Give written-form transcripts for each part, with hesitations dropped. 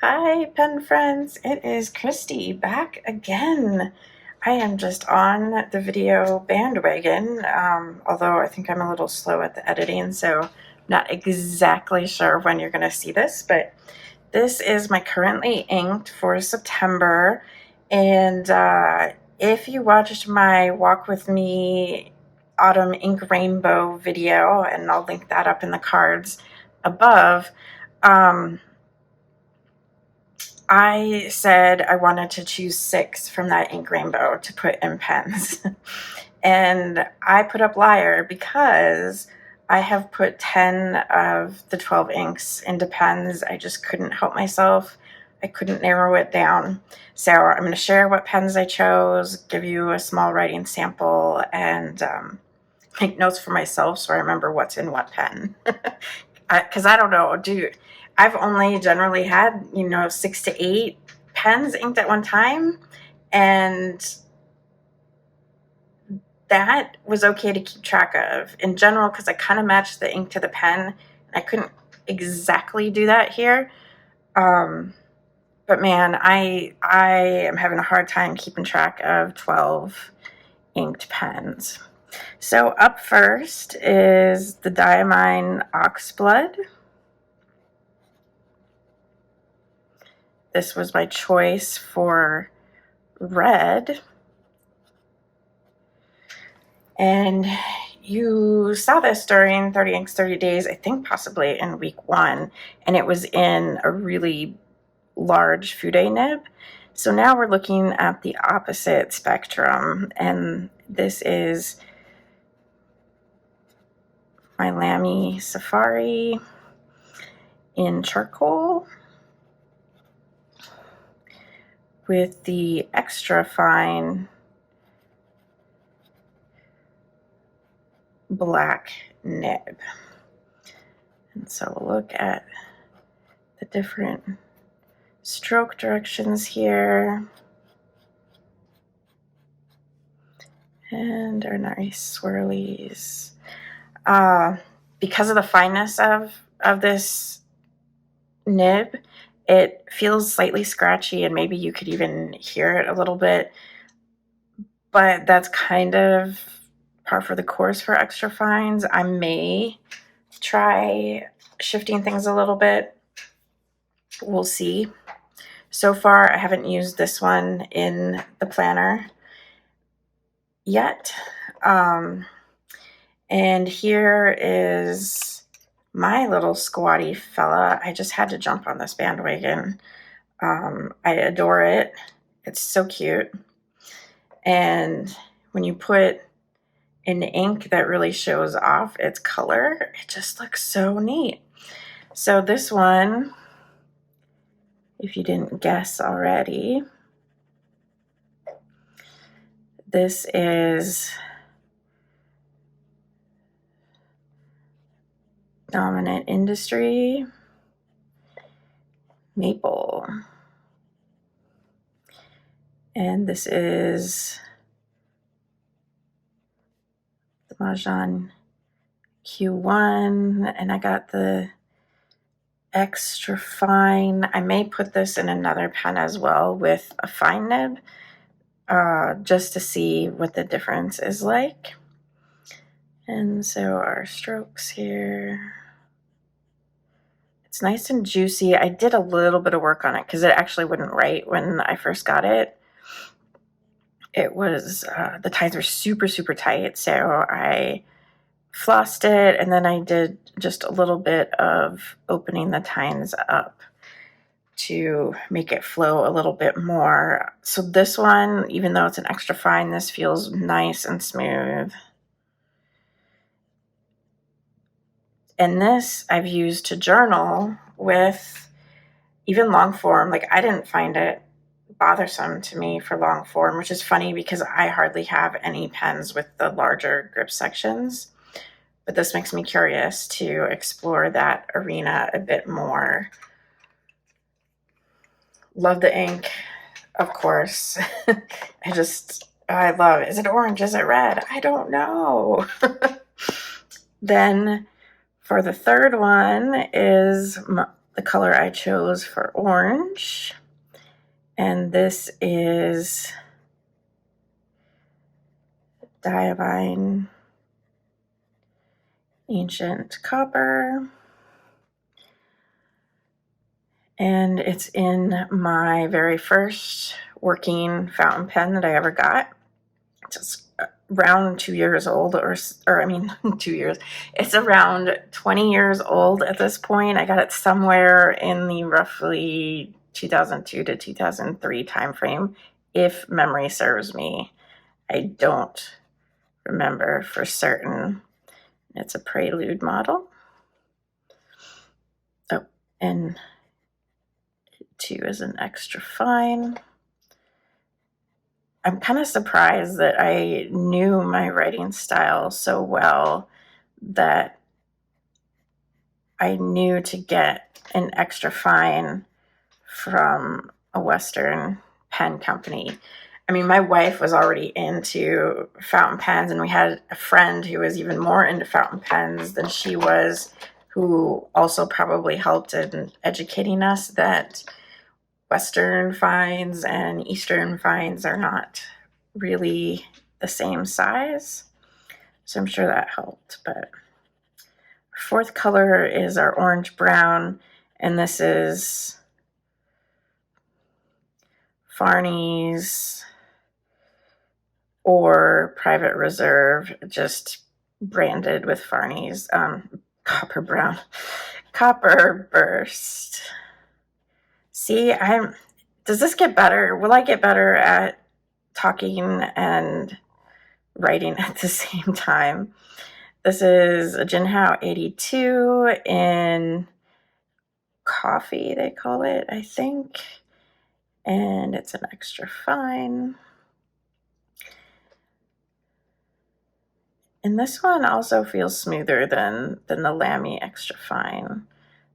Hi, pen friends. It is Christy back again. I am just on the video bandwagon, although I think I'm a little slow at the editing, so I'm not exactly sure when you're going to see this, but this is my currently inked for September. And if you watched my Walk With Me Autumn Ink Rainbow video, and I'll link that up in the cards above, I said I wanted to choose 6 from that ink rainbow to put in pens. And I put up liar because I have put 10 of the 12 inks into pens. I just couldn't help myself. I couldn't narrow it down. So I'm going to share what pens I chose, give you a small writing sample, and make notes for myself so I remember what's in what pen. Because I don't know, I've only generally had, 6 to 8 pens inked at one time, and that was okay to keep track of in general because I kind of matched the ink to the pen. I couldn't exactly do that here, but man, I am having a hard time keeping track of 12 inked pens. So up first is the Diamine Oxblood. This was my choice for red. And you saw this during 30 Inks, 30 Days, I think possibly in week 1, and it was in a really large Fude nib. So now we're looking at the opposite spectrum, and this is my Lamy Safari in charcoal with the extra fine black nib. And so we'll look at the different stroke directions here. And our nice swirlies. Because of the fineness of this nib, it feels slightly scratchy, and maybe you could even hear it a little bit, but that's kind of par for the course for extra fines. I may try shifting things a little bit. We'll see. So far, I haven't used this one in the planner yet. And here is my little squatty fella. I just had to jump on this bandwagon. I adore it. It's so cute. And when you put an ink that really shows off its color, it just looks so neat. So this one, if you didn't guess already, this is Dominant Industry Maple. And this is the Majohn Q1, and I got the extra fine. I may put this in another pen as well with a fine nib, just to see what the difference is like. And so our strokes here. It's nice and juicy. I did a little bit of work on it because it actually wouldn't write when I first got it. It was, the ties were super, super tight, so I flossed it, and then I did just a little bit of opening the tines up to make it flow a little bit more. So this one, even though it's an extra fine, this feels nice and smooth. And this I've used to journal with, even long form. Like, I didn't find it bothersome to me for long form, which is funny because I hardly have any pens with the larger grip sections. But this makes me curious to explore that arena a bit more. Love the ink, of course. I love it. Is it orange? Is it red? I don't know. Then for the third one is the color I chose for orange. And this is Diamine Ancient Copper. And it's in my very first working fountain pen that I ever got. It's around 2 years old, or I mean, 2 years. It's around 20 years old at this point. I got it somewhere in the roughly 2002 to 2003 timeframe, if memory serves me. I don't remember for certain. It's a Prelude model. Oh, and 2 is an extra fine. I'm kind of surprised that I knew my writing style so well that I knew to get an extra fine from a Western pen company. I mean, my wife was already into fountain pens, and we had a friend who was even more into fountain pens than she was, who also probably helped in educating us that Western fines and Eastern fines are not really the same size. So I'm sure that helped. But fourth color is our orange brown, and this is Farney's or Private Reserve, just branded with Farney's copper brown, copper burst. See, does this get better? Will I get better at talking and writing at the same time? This is a Jinhao 82 in coffee, they call it, I think. And it's an extra fine. And this one also feels smoother than the Lamy extra fine.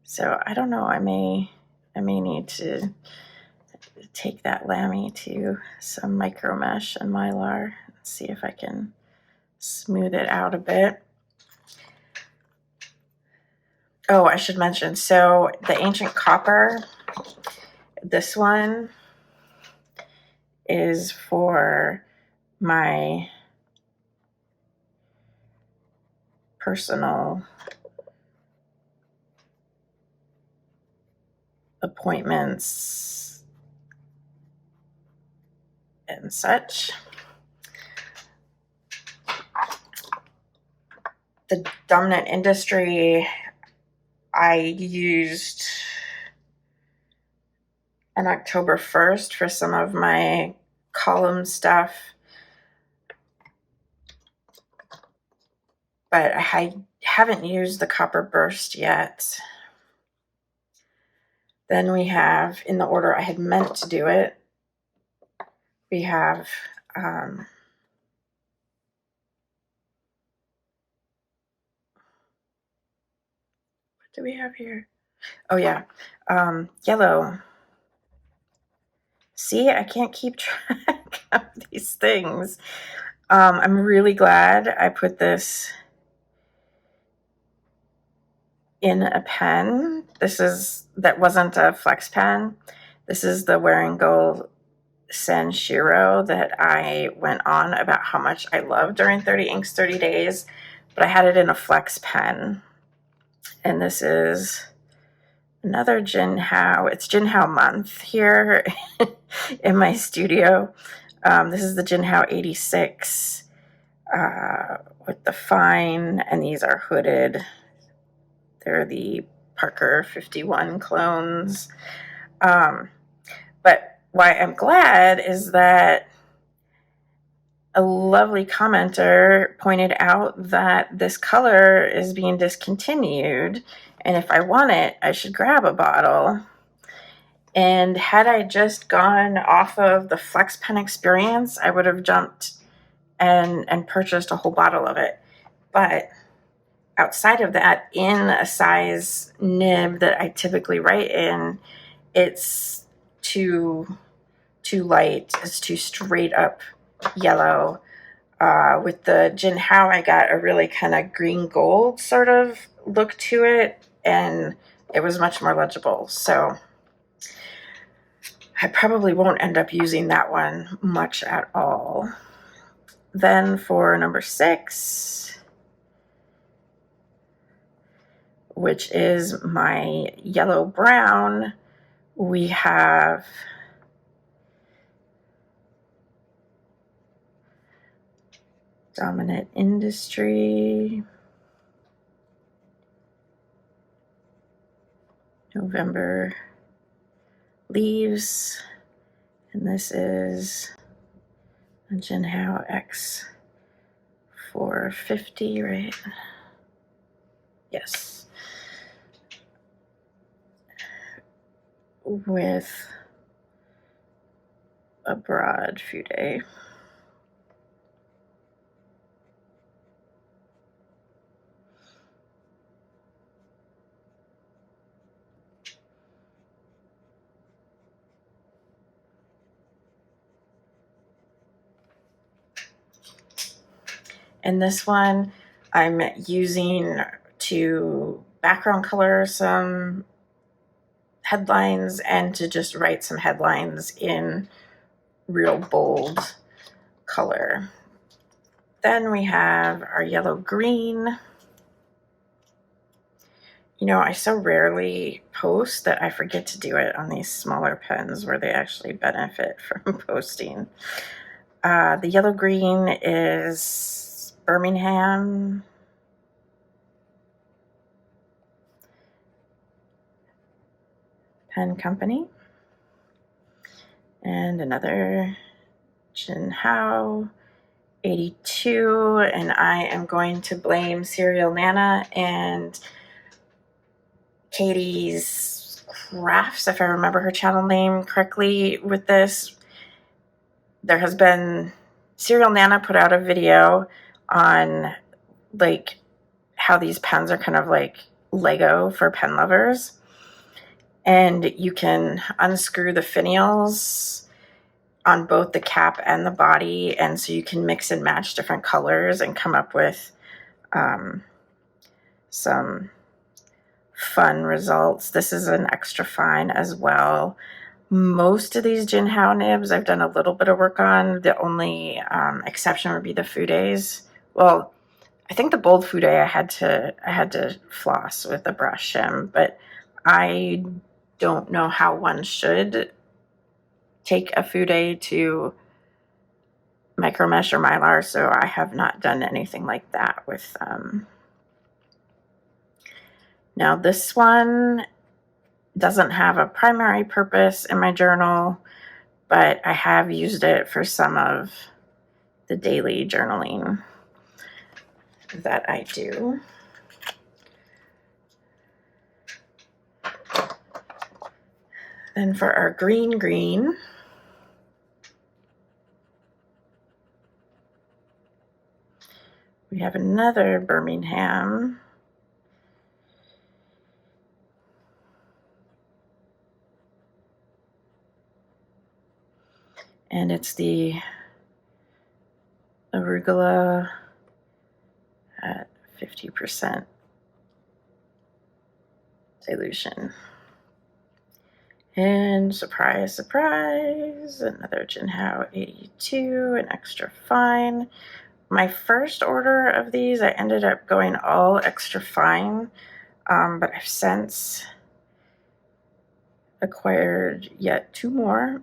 So I don't know, I may need to take that Lamy to some micro mesh and Mylar and see if I can smooth it out a bit. Oh, I should mention, so the Ancient Copper, this one is for my personal appointments and such. The dominant industry, I used on October 1st for some of my column stuff, but I haven't used the Copper Burst yet. Then we have, in the order I had meant to do it, we have what do we have here? Oh yeah, yellow. See, I can't keep track of these things. I'm really glad I put this in a pen. That wasn't a flex pen. This is the Wearingeul Sanshiro that I went on about how much I love during 30 Inks 30 Days, but I had it in a flex pen. And this is another Jinhao. It's Jinhao month here in my studio. This is the Jinhao 86 with the fine, and these are hooded. They're the Parker 51 clones. But why I'm glad is that a lovely commenter pointed out that this color is being discontinued, and if I want it, I should grab a bottle. And had I just gone off of the Flex Pen experience, I would have jumped and purchased a whole bottle of it. But outside of that, in a size nib that I typically write in, it's too light. It's too straight up yellow. With the Jinhao, I got a really kind of green gold sort of look to it, and it was much more legible. So I probably won't end up using that one much at all. Then for number 6, which is my yellow brown, we have Dominant Industry, November Leaves, and this is a Jinhao X 450, right? Yes. With a broad fude. And this one I'm using to background color some headlines and to just write some headlines in real bold color. Then we have our yellow green. You know, I so rarely post that I forget to do it on these smaller pens where they actually benefit from posting. The yellow green is Birmingham Pen Company. And another Jinhao 82, and I am going to blame Serial Nana and Katie's Crafts, if I remember her channel name correctly, with this. There has been, Serial Nana put out a video on like how these pens are kind of like Lego for pen lovers, and you can unscrew the finials on both the cap and the body, and so you can mix and match different colors and come up with some fun results. This is an extra fine as well. Most of these Jinhao nibs I've done a little bit of work on. The only exception would be the Fudes. Well, I think the bold Fude I had to floss with a brush shim, but I don't know how one should take a Fude to micromesh or mylar, so I have not done anything like that with them. Now this one doesn't have a primary purpose in my journal, but I have used it for some of the daily journaling that I do. Then for our green, we have another Birmingham. And it's the Arugula at 50% dilution. And surprise, surprise, another Jinhao 82, an extra fine. My first order of these, I ended up going all extra fine, but I've since acquired yet 2 more.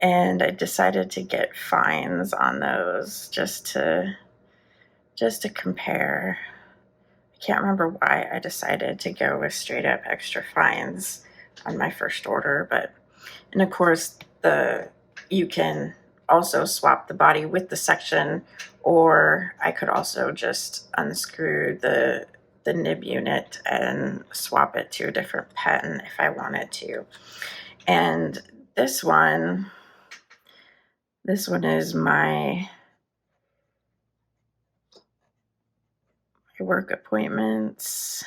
And I decided to get fines on those just to compare. I can't remember why I decided to go with straight up extra fines on my first order, but, and of course you can also swap the body with the section, or I could also just unscrew the nib unit and swap it to a different pen if I wanted to. And this one is my work appointments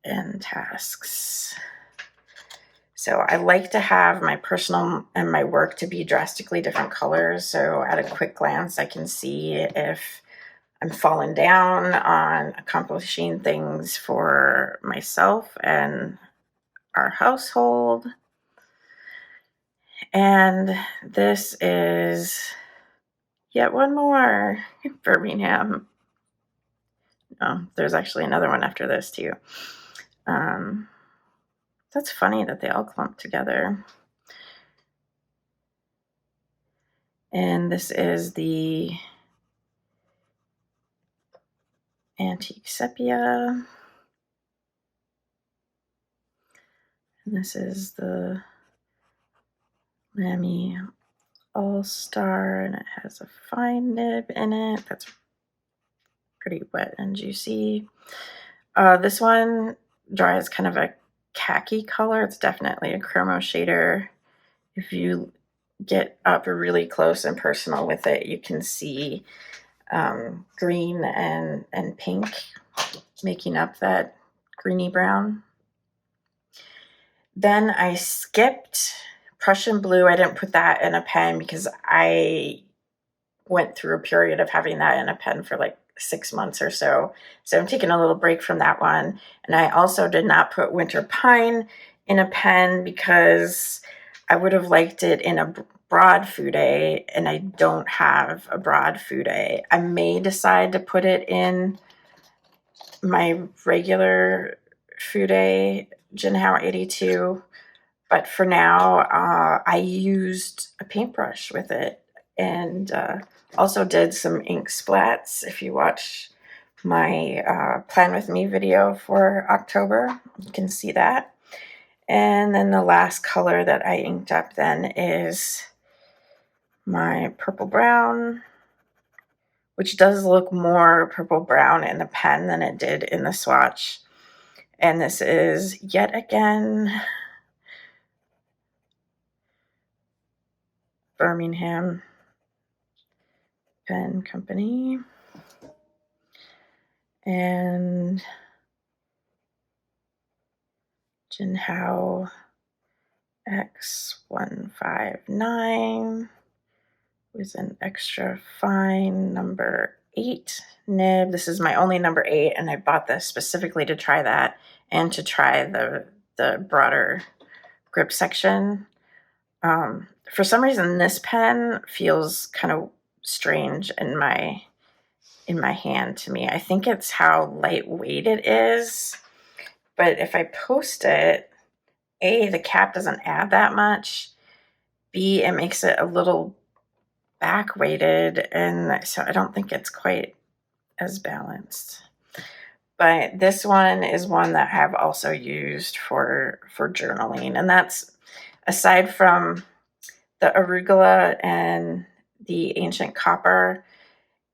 and tasks. So I like to have my personal and my work to be drastically different colors, so at a quick glance I can see if I'm falling down on accomplishing things for myself and our household. And this is yet one more Birmingham. Oh, there's actually another one after this too. That's funny that they all clump together. And this is the Antique Sepia. And this is the Lamy All-Star, and it has a fine nib in it. That's pretty wet and juicy. This one dries kind of a khaki color. It's definitely a chromo shader. If you get up really close and personal with it, you can see green and pink making up that greeny brown. Then I skipped Prussian blue. I didn't put that in a pen because I went through a period of having that in a pen for like 6 months or so. So I'm taking a little break from that one. And I also did not put Winter Pine in a pen because I would have liked it in a broad Fude, and I don't have a broad Fude. I may decide to put it in my regular Fude Jinhao 82, but for now, I used a paintbrush with it, and also did some ink splats. If you watch my Plan With Me video for October, you can see that. And then the last color that I inked up then is my purple brown, which does look more purple brown in the pen than it did in the swatch. And this is yet again Birmingham Pen Company. And Jinhao X159 with an extra fine number 8 nib. This is my only number 8, and I bought this specifically to try that and to try the broader grip section. For some reason, this pen feels kind of strange in my hand to me. I think it's how lightweight it is. But if I post it, A, the cap doesn't add that much. B, it makes it a little back weighted, and so I don't think it's quite as balanced. But this one is one that I've also used for journaling, and that's aside from the Arugula and the Ancient Copper,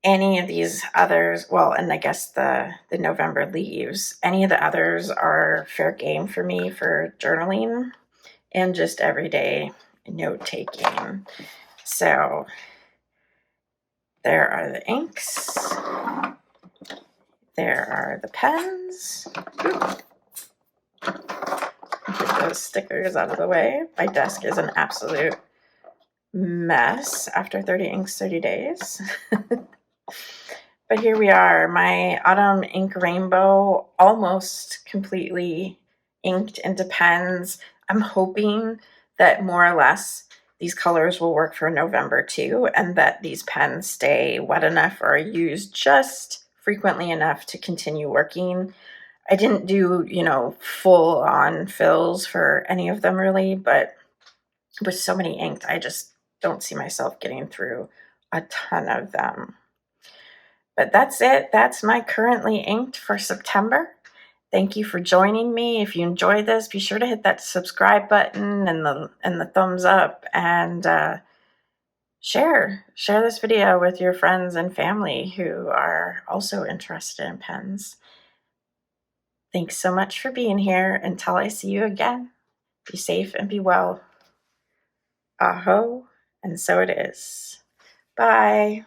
any of these others, well, and I guess the November Leaves, any of the others are fair game for me for journaling and just everyday note taking. So there are the inks. There are the pens. Get those stickers out of the way. My desk is an absolute mess after 30 inks, 30 days. But here we are, my Autumn Ink Rainbow, almost completely inked into pens. I'm hoping that more or less these colors will work for November too, and that these pens stay wet enough or used just frequently enough to continue working. I didn't do, full on fills for any of them really, but with so many inked, I just don't see myself getting through a ton of them. But that's it. That's my currently inked for September. Thank you for joining me. If you enjoyed this, be sure to hit that subscribe button and the thumbs up, and share this video with your friends and family who are also interested in pens. Thanks so much for being here. Until I see you again, be safe and be well. Aho, and so it is. Bye.